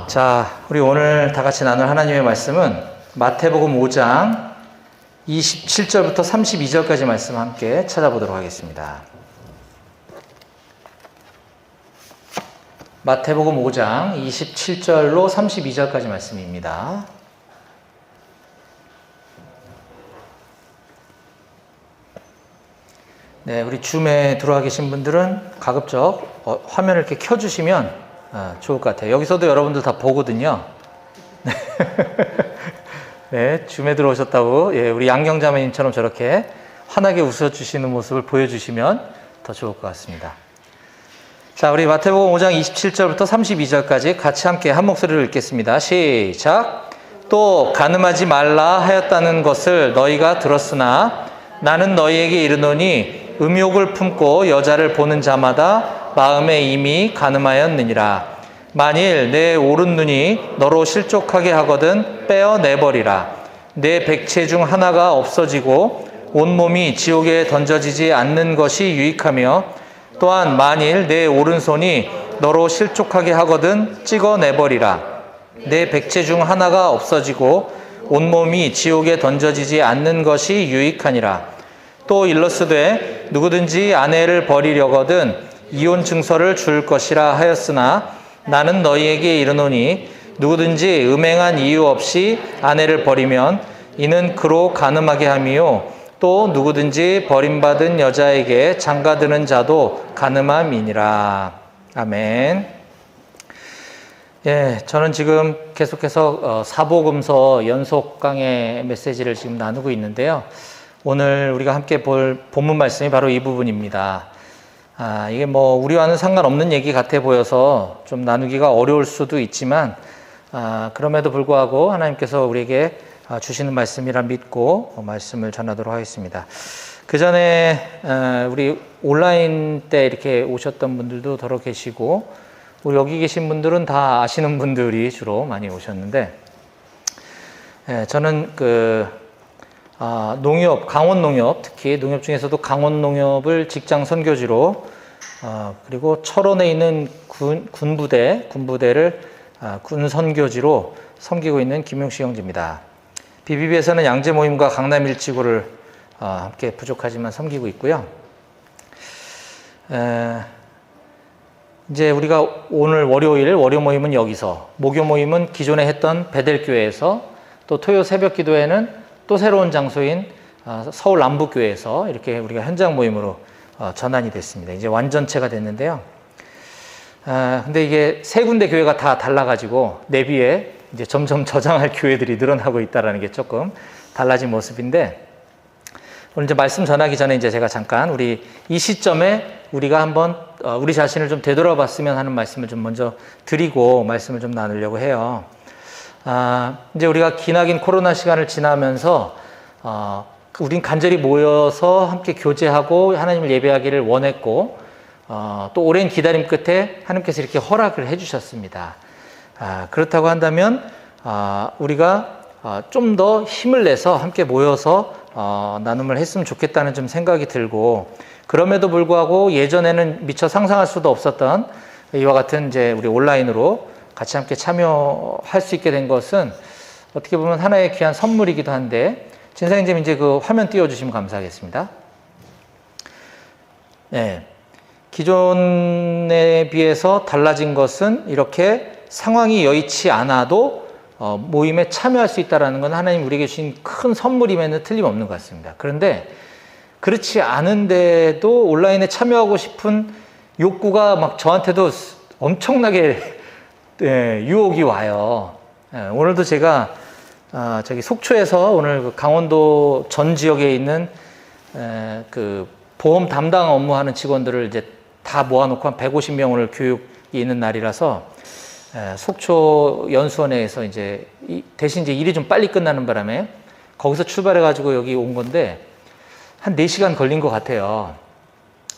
자, 우리 오늘 다 같이 나눌 하나님의 말씀은 마태복음 5장 27절부터 32절까지 말씀 함께 찾아보도록 하겠습니다. 마태복음 5장 27절로 32절까지 말씀입니다. 네, 우리 줌에 들어와 계신 분들은 가급적 화면을 이렇게 켜주시면 좋을 것 같아요. 여기서도 여러분들 다 보거든요. 네, 줌에 들어오셨다고 우리 양경자매님처럼 저렇게 환하게 웃어주시는 모습을 보여주시면 더 좋을 것 같습니다. 자, 우리 마태복음 5장 27절부터 32절까지 같이 함께 한 목소리로 읽겠습니다. 시작! 또 간음하지 말라 하였다는 것을 너희가 들었으나 나는 너희에게 이르노니 음욕을 품고 여자를 보는 자마다 마음에 이미 간음하였느니라. 만일 내 오른 눈이 너로 실족하게 하거든 떼어내버리라. 내 백체 중 하나가 없어지고 온몸이 지옥에 던져지지 않는 것이 유익하며 또한 만일 내 오른손이 너로 실족하게 하거든 찍어내버리라. 내 백체 중 하나가 없어지고 온몸이 지옥에 던져지지 않는 것이 유익하니라. 또 일러스되 누구든지 아내를 버리려거든 이혼 증서를 줄 것이라 하였으나 나는 너희에게 이르노니 누구든지 음행한 이유 없이 아내를 버리면 이는 그로 간음하게 함이요 또 누구든지 버림받은 여자에게 장가드는 자도 간음함이니라. 아멘. 예, 저는 지금 계속해서 사복음서 연속 강의 메시지를 지금 나누고 있는데요. 오늘 우리가 함께 볼 본문 말씀이 바로 이 부분입니다. 이게 우리와는 상관없는 얘기 같아 보여서 좀 나누기가 어려울 수도 있지만, 그럼에도 불구하고 하나님께서 우리에게 주시는 말씀이라 믿고 말씀을 전하도록 하겠습니다. 그 전에 우리 온라인 때 이렇게 오셨던 분들도 더러 계시고, 우리 여기 계신 분들은 다 아시는 분들이 주로 많이 오셨는데, 저는 농협, 강원농협, 특히 농협 중에서도 강원농협을 직장 선교지로, 그리고 철원에 있는 군부대를 군 선교지로 섬기고 있는 김용식 형제입니다. BBB에서는 양재 모임과 강남 일치구를 함께 부족하지만 섬기고 있고요. 이제 우리가 오늘 월요 모임은 여기서, 목요 모임은 기존에 했던 베델교회에서, 또 토요 새벽 기도회는 또 새로운 장소인 서울 남북교회에서 이렇게 우리가 현장 모임으로 전환이 됐습니다. 이제 완전체가 됐는데요. 근데 이게 세 군데 교회가 다 달라가지고 내비에 이제 점점 저장할 교회들이 늘어나고 있다는 게 조금 달라진 모습인데, 오늘 이제 말씀 전하기 전에 이제 제가 잠깐 우리 이 시점에 우리가 한번 우리 자신을 좀 되돌아봤으면 하는 말씀을 좀 먼저 드리고 말씀을 좀 나누려고 해요. 이제 우리가 기나긴 코로나 시간을 지나면서 우린 간절히 모여서 함께 교제하고 하나님을 예배하기를 원했고, 또 오랜 기다림 끝에 하나님께서 이렇게 허락을 해주셨습니다. 그렇다고 한다면 우리가 좀 더 힘을 내서 함께 모여서 나눔을 했으면 좋겠다는 좀 생각이 들고, 그럼에도 불구하고 예전에는 미처 상상할 수도 없었던 이와 같은 이제 우리 온라인으로 같이 함께 참여할 수 있게 된 것은 어떻게 보면 하나의 귀한 선물이기도 한데, 진사님님 이제 그 화면 띄워주시면 감사하겠습니다. 네. 기존에 비해서 달라진 것은 이렇게 상황이 여의치 않아도 모임에 참여할 수 있다는 건 하나님 우리에게 주신 큰 선물임에는 틀림없는 것 같습니다. 그런데 그렇지 않은데도 온라인에 참여하고 싶은 욕구가 막 저한테도 엄청나게 유혹이 와요. 오늘도 제가 저기 속초에서 오늘 강원도 전 지역에 있는 그 보험 담당 업무하는 직원들을 이제 다 모아놓고 한 150명 오늘 교육이 있는 날이라서 속초 연수원에서 이제 대신 이제 일이 좀 빨리 끝나는 바람에 거기서 출발해가지고 여기 온 건데 한 4시간 걸린 것 같아요.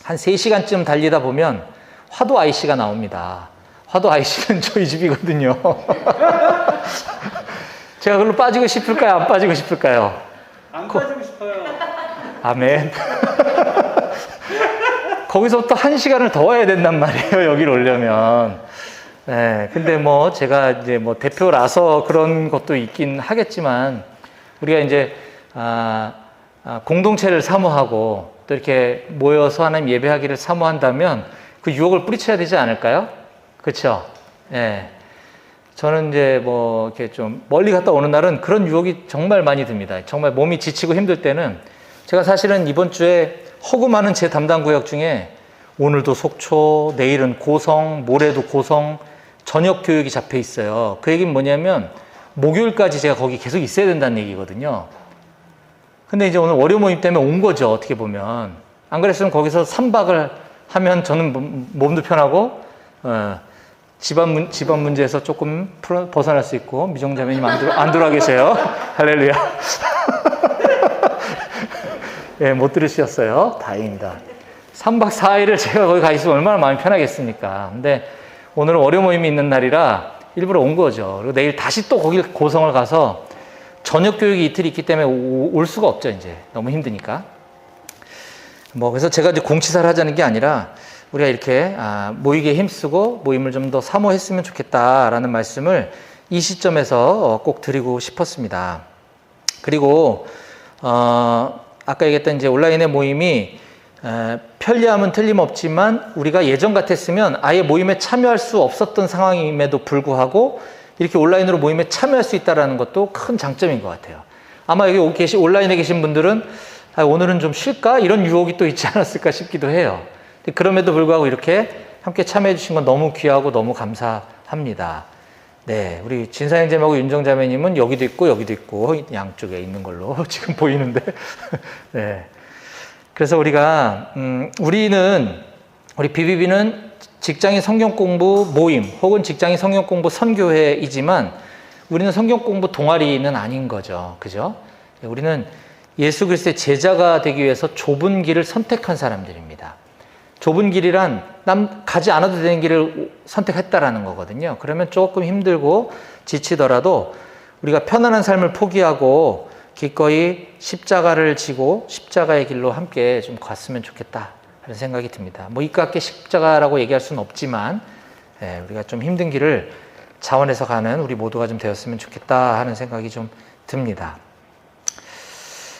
한 3시간쯤 달리다 보면 화도 IC가 나옵니다. 화도 IC는 저희 집이거든요. 제가 그걸로 빠지고 싶을까요? 안 빠지고 싶을까요? 안 빠지고 싶어요. 아멘. 거기서부터 1시간을 더 와야 된단 말이에요. 여기를 오려면. 네, 근데 뭐 제가 이제 뭐 대표라서 그런 것도 있긴 하겠지만 우리가 이제 공동체를 사모하고 또 이렇게 모여서 하나님 예배하기를 사모한다면 그 유혹을 뿌리쳐야 되지 않을까요? 그렇죠? 예. 저는 이제 뭐 이렇게 좀 멀리 갔다 오는 날은 그런 유혹이 정말 많이 듭니다. 정말 몸이 지치고 힘들 때는 제가 사실은 이번 주에 허구 많은 제 담당 구역 중에 오늘도 속초, 내일은 고성, 모레도 고성 저녁 교육이 잡혀 있어요. 그 얘기는 뭐냐면 목요일까지 제가 거기 계속 있어야 된다는 얘기거든요. 근데 이제 오늘 월요 모임 때문에 온 거죠. 어떻게 보면. 안 그랬으면 거기서 3박을 하면 저는 몸도 편하고 집안 문제에서 조금 벗어날 수 있고 미정자매님 안 들어와 계세요. 할렐루야. 예, 못 들으셨어요. 다행입니다. 3박 4일을 제가 거기 가 있으면 얼마나 마음이 편하겠습니까. 근데 오늘은 월요 모임이 있는 날이라 일부러 온 거죠. 그리고 내일 다시 또 거기 고성을 가서 저녁 교육이 이틀 있기 때문에 올 수가 없죠. 이제 너무 힘드니까. 뭐 그래서 제가 이제 공치사를 하자는 게 아니라 우리가 이렇게 모이기에 힘쓰고 모임을 좀 더 사모했으면 좋겠다라는 말씀을 이 시점에서 꼭 드리고 싶었습니다. 그리고 아까 얘기했던 이제 온라인의 모임이 편리함은 틀림없지만 우리가 예전 같았으면 아예 모임에 참여할 수 없었던 상황임에도 불구하고 이렇게 온라인으로 모임에 참여할 수 있다는 것도 큰 장점인 것 같아요. 아마 여기 온라인에 계신 분들은 오늘은 좀 쉴까? 이런 유혹이 또 있지 않았을까 싶기도 해요. 그럼에도 불구하고 이렇게 함께 참여해 주신 건 너무 귀하고 너무 감사합니다. 네, 우리 진사형제님하고 윤정자매님은 여기도 있고 양쪽에 있는 걸로 지금 보이는데 네. 그래서 우리가 우리 BBB는 직장인 성경 공부 모임 혹은 직장인 성경 공부 선교회이지만 우리는 성경 공부 동아리는 아닌 거죠. 그죠? 우리는 예수 그리스도의 제자가 되기 위해서 좁은 길을 선택한 사람들입니다. 좁은 길이란 가지 않아도 되는 길을 선택했다라는 거거든요. 그러면 조금 힘들고 지치더라도 우리가 편안한 삶을 포기하고 기꺼이 십자가를 지고 십자가의 길로 함께 좀 갔으면 좋겠다 하는 생각이 듭니다. 뭐 이깝게 십자가라고 얘기할 수는 없지만 우리가 좀 힘든 길을 자원해서 가는 우리 모두가 좀 되었으면 좋겠다 하는 생각이 좀 듭니다.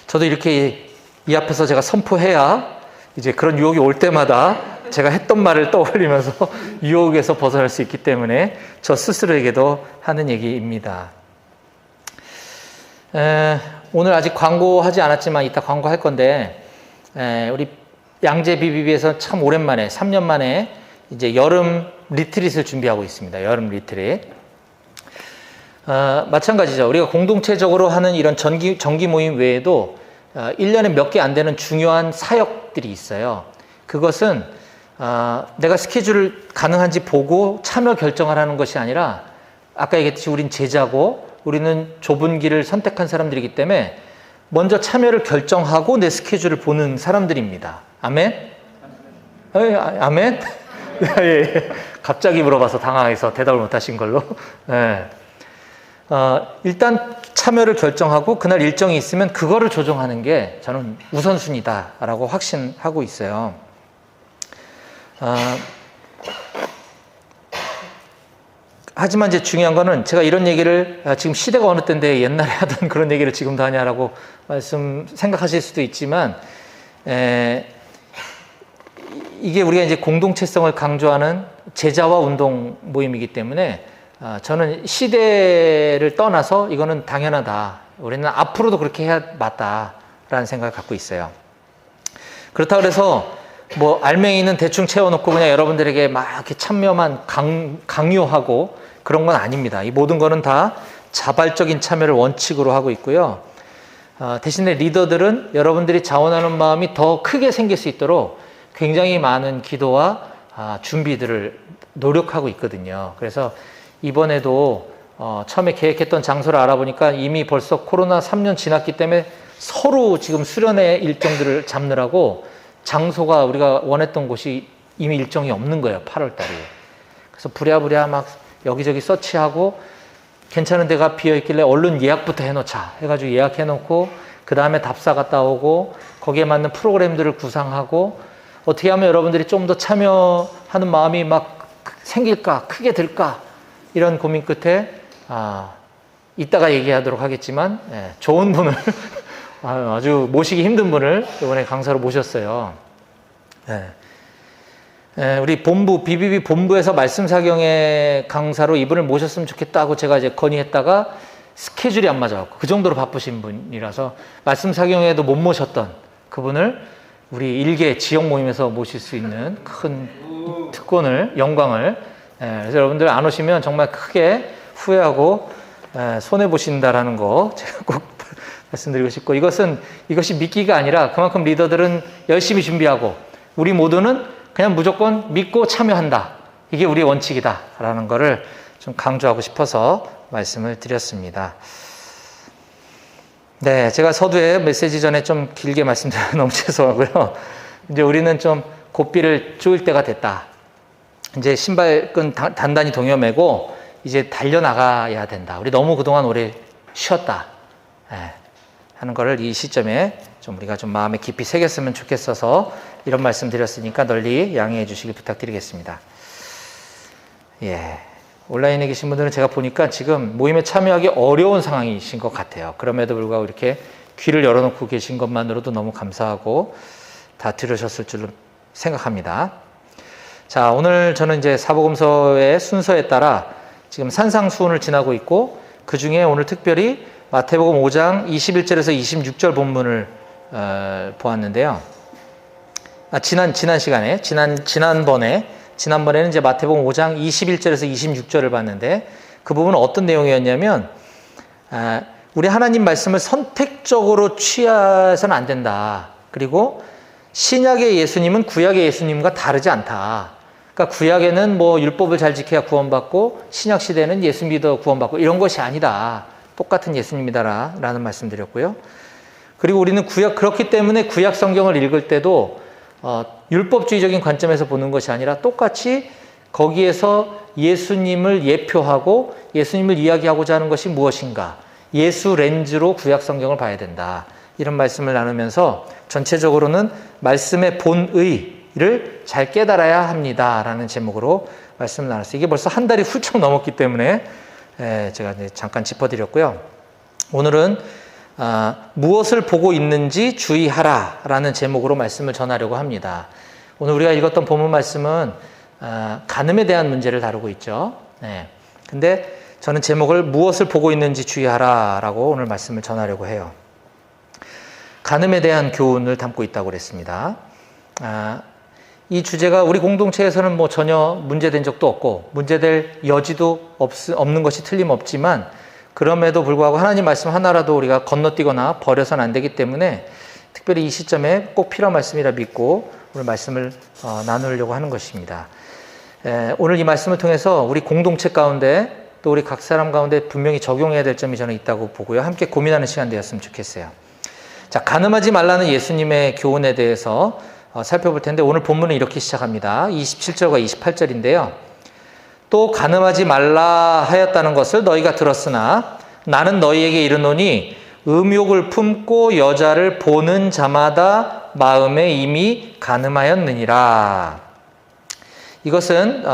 저도 이렇게 이 앞에서 제가 선포해야 이제 그런 유혹이 올 때마다 제가 했던 말을 떠올리면서 유혹에서 벗어날 수 있기 때문에 저 스스로에게도 하는 얘기입니다. 오늘 아직 광고하지 않았지만 이따 광고할 건데 우리 양재 BBB에서 참 오랜만에 3년 만에 이제 여름 리트릿을 준비하고 있습니다. 여름 리트릿. 마찬가지죠. 우리가 공동체적으로 하는 이런 정기 모임 외에도 1년에 몇 개 안 되는 중요한 사역들이 있어요. 그것은 내가 스케줄을 가능한지 보고 참여 결정을 하는 것이 아니라 아까 얘기했듯이 우린 제자고 우리는 좁은 길을 선택한 사람들이기 때문에 먼저 참여를 결정하고 내 스케줄을 보는 사람들입니다. 아멘? 아멘? 예. 갑자기 물어봐서 당황해서 대답을 못하신 걸로. 예. 일단 참여를 결정하고 그날 일정이 있으면 그거를 조정하는 게 저는 우선순위다라고 확신하고 있어요. 하지만 이제 중요한 거는 제가 이런 얘기를 지금 시대가 어느 때인데 옛날에 하던 그런 얘기를 지금도 하냐라고 생각하실 수도 있지만 이게 우리가 이제 공동체성을 강조하는 제자와 운동 모임이기 때문에 저는 시대를 떠나서 이거는 당연하다. 우리는 앞으로도 그렇게 해야 맞다라는 생각을 갖고 있어요. 그렇다고 해서 뭐 알맹이는 대충 채워놓고 그냥 여러분들에게 막 이렇게 참여만 강요하고 그런 건 아닙니다. 이 모든 거는 다 자발적인 참여를 원칙으로 하고 있고요. 대신에 리더들은 여러분들이 자원하는 마음이 더 크게 생길 수 있도록 굉장히 많은 기도와 준비들을 노력하고 있거든요. 그래서 이번에도 처음에 계획했던 장소를 알아보니까 이미 벌써 코로나 3년 지났기 때문에 서로 지금 수련회 일정들을 잡느라고 장소가 우리가 원했던 곳이 이미 일정이 없는 거예요. 8월 달에. 그래서 부랴부랴 막 여기저기 서치하고 괜찮은 데가 비어있길래 얼른 예약부터 해놓자 해가지고 예약해놓고 그 다음에 답사 갔다 오고 거기에 맞는 프로그램들을 구상하고 어떻게 하면 여러분들이 좀 더 참여하는 마음이 막 생길까? 크게 될까? 이런 고민 끝에 이따가 얘기하도록 하겠지만 좋은 분을 아주 모시기 힘든 분을 이번에 강사로 모셨어요. 우리 본부 BBB 본부에서 말씀사경의 강사로 이분을 모셨으면 좋겠다고 제가 이제 건의했다가 스케줄이 안 맞아갖고 그 정도로 바쁘신 분이라서 말씀사경에도 못 모셨던 그분을 우리 일개 지역 모임에서 모실 수 있는 큰 특권을, 영광을, 그래서 여러분들 안 오시면 정말 크게 후회하고 손해보신다라는 거 제가 꼭 말씀드리고 싶고, 이것이 미끼가 아니라 그만큼 리더들은 열심히 준비하고 우리 모두는 그냥 무조건 믿고 참여한다. 이게 우리의 원칙이다라는 거를 좀 강조하고 싶어서 말씀을 드렸습니다. 네, 제가 서두에 메시지 전에 좀 길게 말씀드려 너무 죄송하고요. 이제 우리는 좀 고삐를 조일 때가 됐다. 이제 신발끈 단단히 동여매고 이제 달려나가야 된다. 우리 너무 그동안 오래 쉬었다. 하는 거를 이 시점에 좀 우리가 좀 마음에 깊이 새겼으면 좋겠어서 이런 말씀 드렸으니까 널리 양해해 주시길 부탁드리겠습니다. 온라인에 계신 분들은 제가 보니까 지금 모임에 참여하기 어려운 상황이신 것 같아요. 그럼에도 불구하고 이렇게 귀를 열어놓고 계신 것만으로도 너무 감사하고 다 들으셨을 줄로 생각합니다. 자, 오늘 저는 이제 사복음서의 순서에 따라 지금 산상수훈을 지나고 있고, 그 중에 오늘 특별히 마태복음 5장 21절에서 26절 본문을 보았는데요. 지난번에는 이제 마태복음 5장 21절에서 26절을 봤는데, 그 부분은 어떤 내용이었냐면, 우리 하나님 말씀을 선택적으로 취해서는 안 된다. 그리고 신약의 예수님은 구약의 예수님과 다르지 않다. 그러니까 구약에는 뭐 율법을 잘 지켜야 구원받고 신약 시대는 예수 믿어 구원받고 이런 것이 아니다. 똑같은 예수님이다라는 말씀드렸고요. 그리고 우리는 그렇기 때문에 구약 성경을 읽을 때도 율법주의적인 관점에서 보는 것이 아니라 똑같이 거기에서 예수님을 예표하고 예수님을 이야기하고자 하는 것이 무엇인가, 예수 렌즈로 구약 성경을 봐야 된다. 이런 말씀을 나누면서 전체적으로는 말씀의 본의를 잘 깨달아야 합니다라는 제목으로 말씀을 나눴어요. 이게 벌써 한 달이 훌쩍 넘었기 때문에 제가 잠깐 짚어드렸고요. 오늘은 무엇을 보고 있는지 주의하라라는 제목으로 말씀을 전하려고 합니다. 오늘 우리가 읽었던 본문 말씀은 간음에 대한 문제를 다루고 있죠. 근데 저는 제목을 무엇을 보고 있는지 주의하라라고 오늘 말씀을 전하려고 해요. 간음에 대한 교훈을 담고 있다고 그랬습니다. 이 주제가 우리 공동체에서는 뭐 전혀 문제된 적도 없고 문제될 여지도 없는 것이 틀림없지만, 그럼에도 불구하고 하나님 말씀 하나라도 우리가 건너뛰거나 버려서는 안 되기 때문에 특별히 이 시점에 꼭 필요한 말씀이라 믿고 오늘 말씀을 나누려고 하는 것입니다. 오늘 이 말씀을 통해서 우리 공동체 가운데 또 우리 각 사람 가운데 분명히 적용해야 될 점이 저는 있다고 보고요. 함께 고민하는 시간 되었으면 좋겠어요. 자, 간음하지 말라는 예수님의 교훈에 대해서 살펴볼 텐데, 오늘 본문은 이렇게 시작합니다. 27절과 28절인데요. 또 간음하지 말라 하였다는 것을 너희가 들었으나 나는 너희에게 이르노니 음욕을 품고 여자를 보는 자마다 마음에 이미 간음하였느니라. 이것은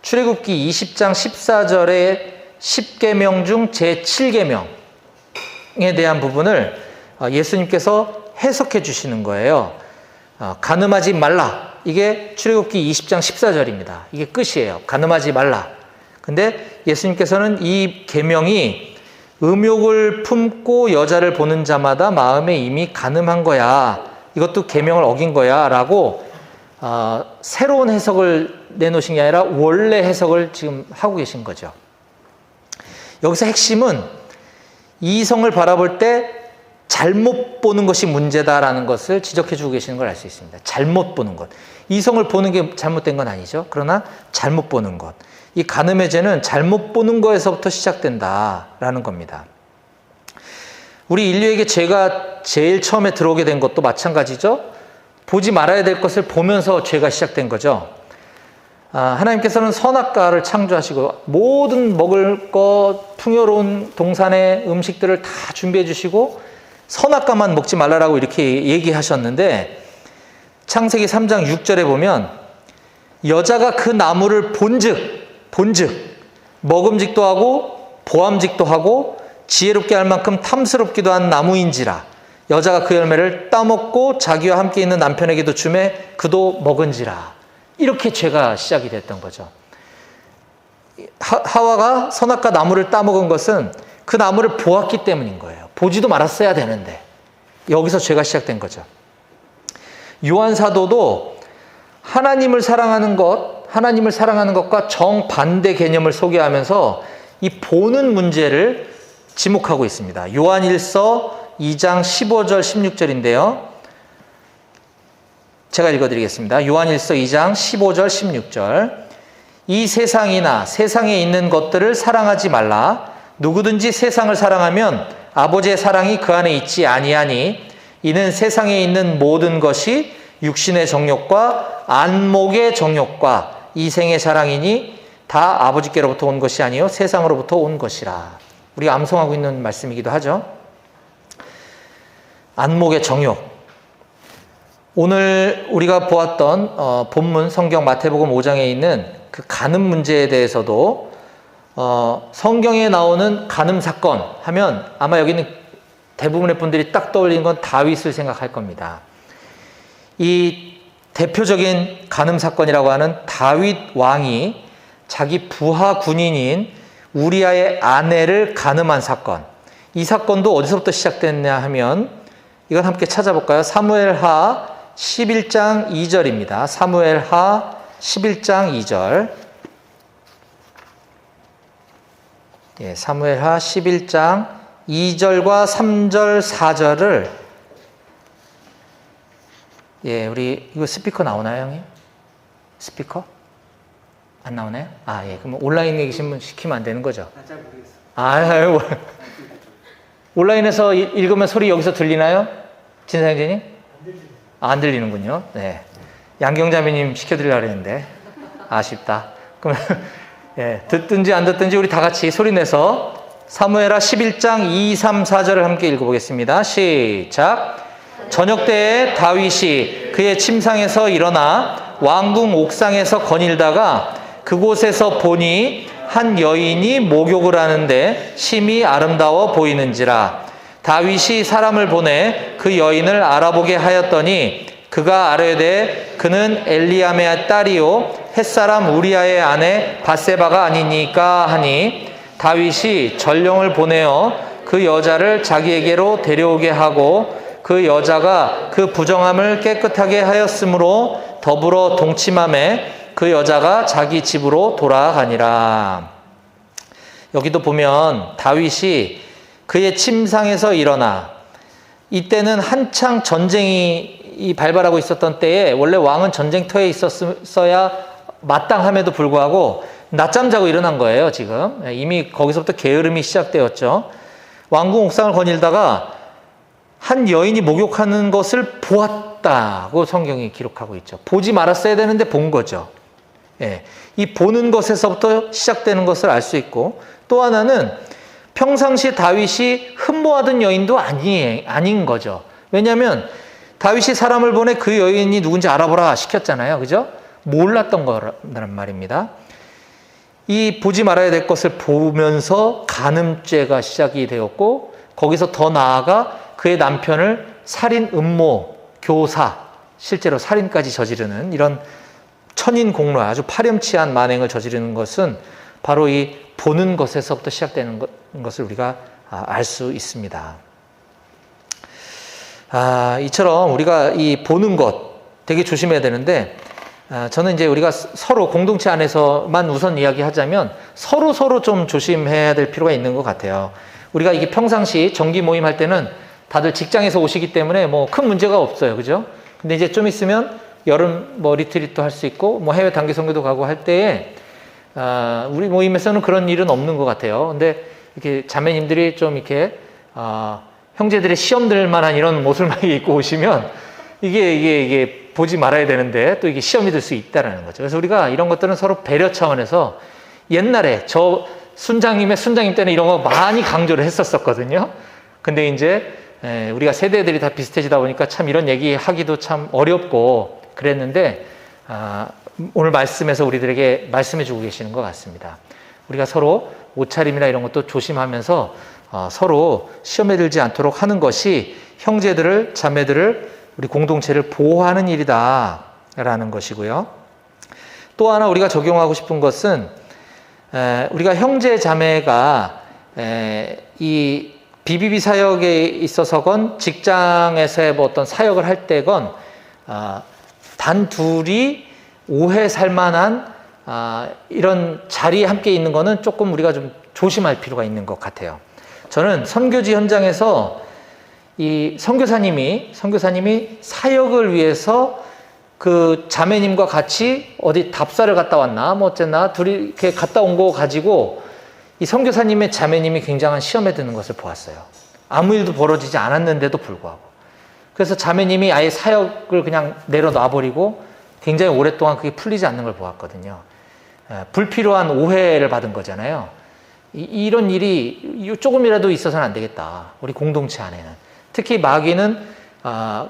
출애굽기 20장 14절의 10계명 중 제7계명에 대한 부분을 예수님께서 해석해 주시는 거예요. 간음하지 말라. 이게 출애굽기 20장 14절입니다. 이게 끝이에요. 간음하지 말라. 근데 예수님께서는 이 계명이 음욕을 품고 여자를 보는 자마다 마음에 이미 간음한 거야. 이것도 계명을 어긴 거야. 라고 새로운 해석을 내놓으신 게 아니라 원래 해석을 지금 하고 계신 거죠. 여기서 핵심은 이성을 바라볼 때 잘못 보는 것이 문제다라는 것을 지적해 주고 계시는 걸 알 수 있습니다. 잘못 보는 것. 이성을 보는 게 잘못된 건 아니죠. 그러나 잘못 보는 것. 이 간음의 죄는 잘못 보는 거에서부터 시작된다라는 겁니다. 우리 인류에게 죄가 제일 처음에 들어오게 된 것도 마찬가지죠. 보지 말아야 될 것을 보면서 죄가 시작된 거죠. 하나님께서는 선악과를 창조하시고 모든 먹을 것, 풍요로운 동산의 음식들을 다 준비해 주시고 선악과만 먹지 말라라고 이렇게 얘기하셨는데, 창세기 3장 6절에 보면 여자가 그 나무를 본즉 먹음직도 하고 보암직도 하고 지혜롭게 할 만큼 탐스럽기도 한 나무인지라. 여자가 그 열매를 따먹고 자기와 함께 있는 남편에게도 주매 그도 먹은지라. 이렇게 죄가 시작이 됐던 거죠. 하와가 선악과 나무를 따먹은 것은 그 나무를 보았기 때문인 거예요. 보지도 말았어야 되는데 여기서 죄가 시작된 거죠. 요한 사도도 하나님을 사랑하는 것과 정반대 개념을 소개하면서 이 보는 문제를 지목하고 있습니다. 요한일서 2장 15절 16절인데요. 제가 읽어드리겠습니다. 요한일서 2장 15절 16절. 이 세상이나 세상에 있는 것들을 사랑하지 말라. 누구든지 세상을 사랑하면 아버지의 사랑이 그 안에 있지 아니하니 이는 세상에 있는 모든 것이 육신의 정욕과 안목의 정욕과 이생의 자랑이니 다 아버지께로부터 온 것이 아니요 세상으로부터 온 것이라. 우리가 암송하고 있는 말씀이기도 하죠. 안목의 정욕. 오늘 우리가 보았던 본문 성경 마태복음 5장에 있는 그 간음 문제에 대해서도 성경에 나오는 간음 사건 하면 아마 여기는 대부분의 분들이 딱 떠올리는 건 다윗을 생각할 겁니다. 이 대표적인 간음 사건이라고 하는 다윗 왕이 자기 부하 군인인 우리아의 아내를 간음한 사건. 이 사건도 어디서부터 시작됐냐 하면 이건 함께 찾아볼까요? 사무엘하 11장 2절입니다. 사무엘하 11장 2절. 예, 사무엘하 11장 2절과 3절, 4절을 예, 우리 이거 스피커 나오나요, 형님? 스피커? 안 나오나요? 아, 예. 그럼 온라인에 계신 분 시키면 안 되는 거죠? 잘 모르겠어요. 아유, 온라인에서 읽으면 소리 여기서 들리나요? 진사형제님? 안 들리는군요. 네. 양경자매님 시켜드리려고 했는데 아쉽다. 그럼 예, 듣든지 안 듣든지 우리 다 같이 소리 내서 사무엘하 11장 2, 3, 4절을 함께 읽어보겠습니다. 시작. 저녁 때에 다윗이 그의 침상에서 일어나 왕궁 옥상에서 거닐다가 그곳에서 보니 한 여인이 목욕을 하는데 심히 아름다워 보이는지라. 다윗이 사람을 보내 그 여인을 알아보게 하였더니 그가 아뢰되 그는 엘리야의 딸이요 햇사람 우리아의 아내 밧세바가 아니니까 하니 다윗이 전령을 보내어 그 여자를 자기에게로 데려오게 하고 그 여자가 그 부정함을 깨끗하게 하였으므로 더불어 동침함에 그 여자가 자기 집으로 돌아가니라. 여기도 보면 다윗이 그의 침상에서 일어나, 이때는 한창 전쟁이 발발하고 있었던 때에 원래 왕은 전쟁터에 있었어야 마땅함에도 불구하고 낮잠 자고 일어난 거예요. 지금 이미 거기서부터 게으름이 시작되었죠. 왕궁 옥상을 거닐다가 한 여인이 목욕하는 것을 보았다고 성경이 기록하고 있죠. 보지 말았어야 되는데 본 거죠. 예, 이 보는 것에서부터 시작되는 것을 알 수 있고, 또 하나는 평상시에 다윗이 흠모하던 여인도 아닌 거죠. 왜냐하면 다윗이 사람을 보내 그 여인이 누군지 알아보라 시켰잖아요. 그죠? 몰랐던 거란 말입니다. 이 보지 말아야 될 것을 보면서 간음죄가 시작이 되었고, 거기서 더 나아가 그의 남편을 살인, 음모, 교사, 실제로 살인까지 저지르는 이런 천인공로, 아주 파렴치한 만행을 저지르는 것은 바로 이 보는 것에서부터 시작되는 것을 우리가 알 수 있습니다. 이처럼 우리가 이 보는 것 되게 조심해야 되는데, 저는 이제 우리가 서로 공동체 안에서만 우선 이야기하자면 서로 좀 조심해야 될 필요가 있는 것 같아요. 우리가 이게 평상시 정기 모임 할 때는 다들 직장에서 오시기 때문에 뭐 큰 문제가 없어요. 그죠? 근데 이제 좀 있으면 여름 뭐 리트리트도 할 수 있고 뭐 해외 단기 선교도 가고 할 때에 우리 모임에서는 그런 일은 없는 것 같아요. 근데 이렇게 자매님들이 좀 이렇게 형제들의 시험 들 만한 이런 옷을 많이 입고 오시면 이게 보지 말아야 되는데 또 이게 시험이 될 수 있다라는 거죠. 그래서 우리가 이런 것들은 서로 배려 차원에서, 옛날에 저 순장님 때는 이런 거 많이 강조를 했었거든요. 근데 이제 우리가 세대들이 다 비슷해지다 보니까 참 이런 얘기 하기도 참 어렵고 그랬는데, 오늘 말씀에서 우리들에게 말씀해 주고 계시는 것 같습니다. 우리가 서로 옷차림이나 이런 것도 조심하면서 서로 시험에 들지 않도록 하는 것이 형제들을, 자매들을, 우리 공동체를 보호하는 일이다 라는 것이고요. 또 하나 우리가 적용하고 싶은 것은 우리가 형제, 자매가 이 BBB 사역에 있어서건 직장에서의 뭐 어떤 사역을 할 때건 단 둘이 오해 살 만한 이런 자리에 함께 있는 거는 조금 우리가 좀 조심할 필요가 있는 것 같아요. 저는 선교지 현장에서 이 선교사님이 사역을 위해서 그 자매님과 같이 어디 답사를 갔다 왔나 뭐 어쨌나 둘이 이렇게 갔다 온 거 가지고 이 선교사님의 자매님이 굉장한 시험에 드는 것을 보았어요. 아무 일도 벌어지지 않았는데도 불구하고. 그래서 자매님이 아예 사역을 그냥 내려놔버리고 굉장히 오랫동안 그게 풀리지 않는 걸 보았거든요. 불필요한 오해를 받은 거잖아요. 이런 일이 조금이라도 있어서는 안 되겠다. 우리 공동체 안에는. 특히 마귀는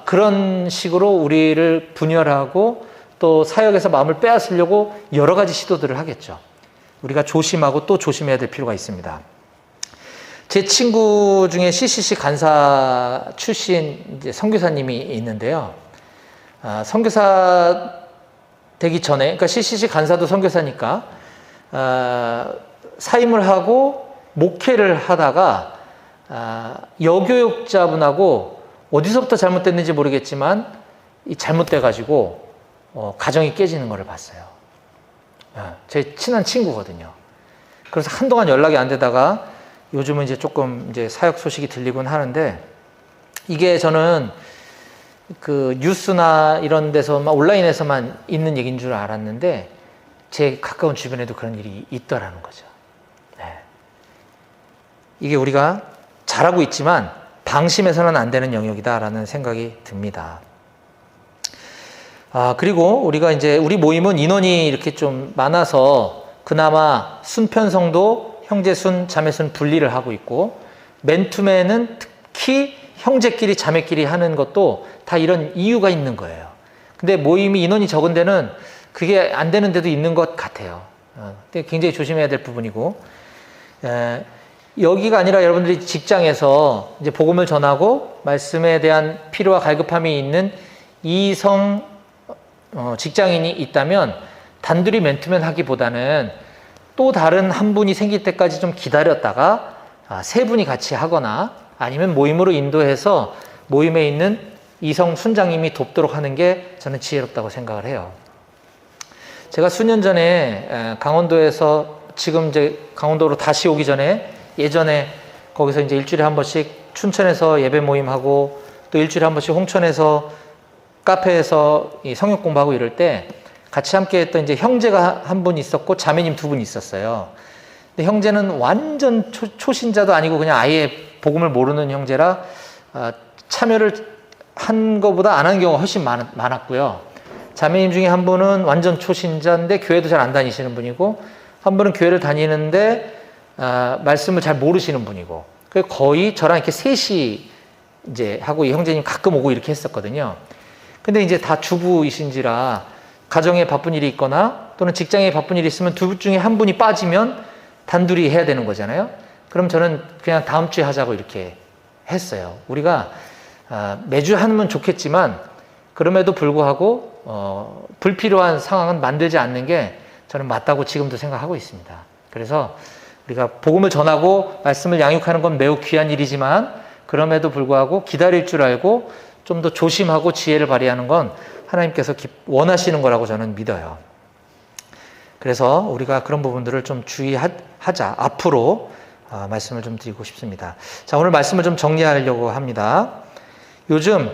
그런 식으로 우리를 분열하고 또 사역에서 마음을 빼앗으려고 여러 가지 시도들을 하겠죠. 우리가 조심하고 또 조심해야 될 필요가 있습니다. 제 친구 중에 CCC 간사 출신 이제 선교사님이 있는데요. 선교사 되기 전에, 그러니까 CCC 간사도 선교사니까 사임을 하고 목회를 하다가 여교육자분하고 어디서부터 잘못됐는지 모르겠지만 잘못돼가지고 가정이 깨지는 것을 봤어요. 제 친한 친구거든요. 그래서 한동안 연락이 안 되다가 요즘은 이제 조금 이제 사역 소식이 들리곤 하는데, 이게 저는 그 뉴스나 이런 데서만, 온라인에서만 있는 얘기인 줄 알았는데 제 가까운 주변에도 그런 일이 있더라는 거죠. 이게 우리가 잘하고 있지만 방심해서는 안 되는 영역이다라는 생각이 듭니다. 그리고 우리가 이제 우리 모임은 인원이 이렇게 좀 많아서 그나마 순편성도 형제순, 자매순 분리를 하고 있고, 맨투맨은 특히 형제끼리, 자매끼리 하는 것도 다 이런 이유가 있는 거예요. 근데 모임이 인원이 적은 데는 그게 안 되는 데도 있는 것 같아요. 근데 굉장히 조심해야 될 부분이고, 여기가 아니라 여러분들이 직장에서 이제 복음을 전하고 말씀에 대한 필요와 갈급함이 있는 이성 직장인이 있다면 단둘이 맨투맨 하기보다는 또 다른 한 분이 생길 때까지 좀 기다렸다가 세 분이 같이 하거나 아니면 모임으로 인도해서 모임에 있는 이성 순장님이 돕도록 하는 게 저는 지혜롭다고 생각을 해요. 제가 수년 전에 강원도에서, 지금 이제 강원도로 다시 오기 전에 예전에 거기서 이제 일주일에 한 번씩 춘천에서 예배 모임하고 또 일주일에 한 번씩 홍천에서 카페에서 성역 공부하고 이럴 때 같이 함께 했던 이제 형제가 한 분 있었고 자매님 두 분 있었어요. 근데 형제는 완전 초신자도 아니고 그냥 아예 복음을 모르는 형제라 참여를 한 것보다 안 한 경우가 훨씬 많았고요. 자매님 중에 한 분은 완전 초신자인데 교회도 잘 안 다니시는 분이고, 한 분은 교회를 다니는데 말씀을 잘 모르시는 분이고, 거의 저랑 이렇게 셋이 이제 하고 이 형제님 가끔 오고 이렇게 했었거든요. 근데 이제 다 주부이신지라 가정에 바쁜 일이 있거나 또는 직장에 바쁜 일이 있으면 둘 중에 한 분이 빠지면 단둘이 해야 되는 거잖아요. 그럼 저는 그냥 다음 주에 하자고 이렇게 했어요. 우리가 매주 하면 좋겠지만 그럼에도 불구하고 불필요한 상황은 만들지 않는 게 저는 맞다고 지금도 생각하고 있습니다. 그래서 우리가 복음을 전하고 말씀을 양육하는 건 매우 귀한 일이지만 그럼에도 불구하고 기다릴 줄 알고 좀 더 조심하고 지혜를 발휘하는 건 하나님께서 원하시는 거라고 저는 믿어요. 그래서 우리가 그런 부분들을 좀 주의하자. 앞으로 말씀을 좀 드리고 싶습니다. 자, 오늘 말씀을 좀 정리하려고 합니다. 요즘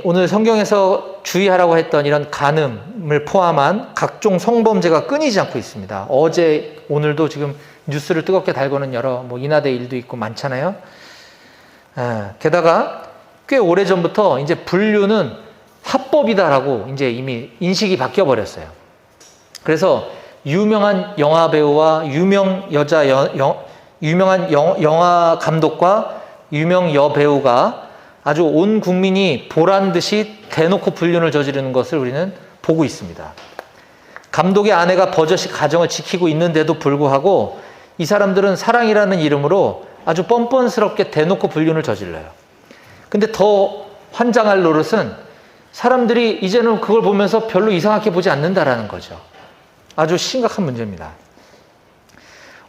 오늘 성경에서 주의하라고 했던 이런 간음을 포함한 각종 성범죄가 끊이지 않고 있습니다. 어제 오늘도 지금 뉴스를 뜨겁게 달고는 여러 인하대 일도 있고 많잖아요. 게다가 꽤 오래전부터 이제 불륜은 합법이다라고 이제 이미 인식이 바뀌어 버렸어요. 그래서 유명한 영화 배우와 유명한 영화 감독과 유명 여배우가 아주 온 국민이 보란 듯이 대놓고 불륜을 저지르는 것을 우리는 보고 있습니다. 감독의 아내가 버젓이 가정을 지키고 있는데도 불구하고 이 사람들은 사랑이라는 이름으로 아주 뻔뻔스럽게 대놓고 불륜을 저질러요. 근데 더 환장할 노릇은 사람들이 이제는 그걸 보면서 별로 이상하게 보지 않는다라는 거죠. 아주 심각한 문제입니다.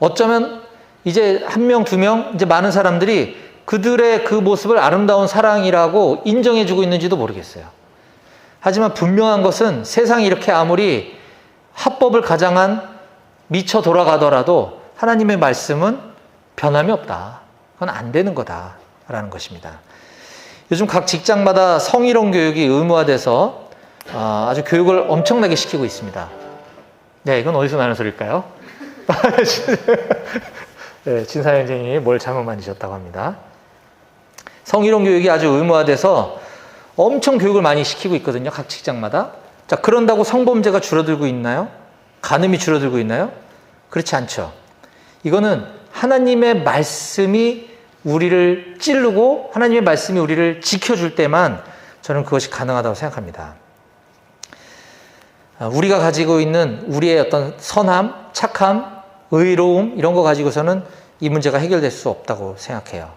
어쩌면 이제 한 명, 두 명, 이제 많은 사람들이 그들의 그 모습을 아름다운 사랑이라고 인정해주고 있는지도 모르겠어요. 하지만 분명한 것은 세상이 이렇게 아무리 합법을 가장한 미쳐 돌아가더라도 하나님의 말씀은 변함이 없다. 그건 안 되는 거다라는 것입니다. 요즘 각 직장마다 성희롱 교육이 의무화돼서 아주 교육을 엄청나게 시키고 있습니다. 네, 이건 어디서 나는 소리일까요? 네, 진사형제님이 뭘 잘못 만드셨다고 합니다. 성희롱 교육이 아주 의무화돼서 엄청 교육을 많이 시키고 있거든요. 각 직장마다. 자, 그런다고 성범죄가 줄어들고 있나요? 간음이 줄어들고 있나요? 그렇지 않죠. 이거는 하나님의 말씀이 우리를 찌르고 하나님의 말씀이 우리를 지켜줄 때만 저는 그것이 가능하다고 생각합니다. 우리가 가지고 있는 우리의 어떤 선함, 착함, 의로움 이런 거 가지고서는 이 문제가 해결될 수 없다고 생각해요.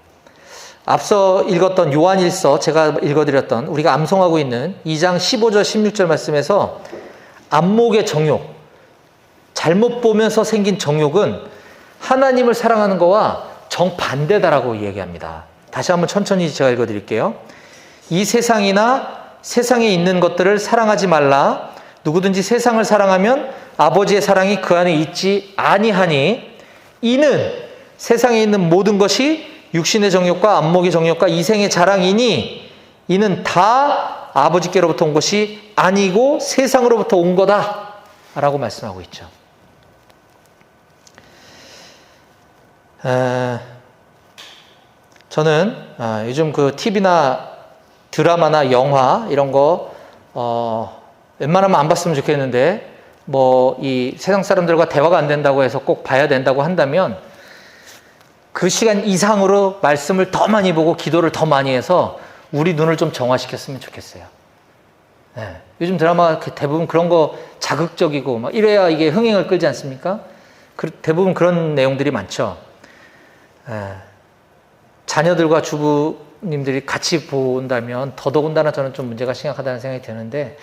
앞서 읽었던 요한일서 제가 읽어드렸던 우리가 암송하고 있는 2장 15절 16절 말씀에서 안목의 정욕, 잘못 보면서 생긴 정욕은 하나님을 사랑하는 거와 정반대다라고 얘기합니다. 다시 한번 천천히 제가 읽어드릴게요. 이 세상이나 세상에 있는 것들을 사랑하지 말라. 누구든지 세상을 사랑하면 아버지의 사랑이 그 안에 있지 아니하니 이는 세상에 있는 모든 것이 육신의 정욕과 안목의 정욕과 이생의 자랑이니 이는 다 아버지께로부터 온 것이 아니고 세상으로부터 온 거다 라고 말씀하고 있죠. 저는 요즘 그 TV나 드라마나 영화 이런 거 웬만하면 안 봤으면 좋겠는데 뭐 이 세상 사람들과 대화가 안 된다고 해서 꼭 봐야 된다고 한다면 그 시간 이상으로 말씀을 더 많이 보고 기도를 더 많이 해서 우리 눈을 좀 정화시켰으면 좋겠어요. 네. 요즘 드라마 대부분 그런 거 자극적이고 막 이래야 이게 흥행을 끌지 않습니까? 대부분 그런 내용들이 많죠. 자녀들과 주부님들이 같이 본다면 더더군다나 저는 좀 문제가 심각하다는 생각이 드는데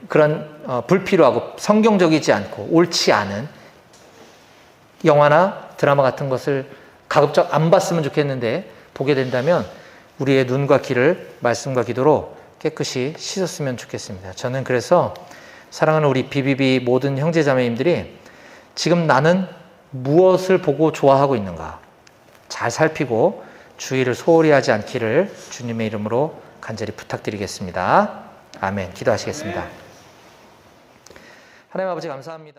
그런 불필요하고 성경적이지 않고 옳지 않은 영화나 드라마 같은 것을 가급적 안 봤으면 좋겠는데 보게 된다면 우리의 눈과 귀를 말씀과 기도로 깨끗이 씻었으면 좋겠습니다. 저는 그래서 사랑하는 우리 BBB 모든 형제자매님들이 지금 나는 무엇을 보고 좋아하고 있는가 잘 살피고 주의를 소홀히 하지 않기를 주님의 이름으로 간절히 부탁드리겠습니다. 아멘. 기도하시겠습니다. 하나님 아버지 감사합니다.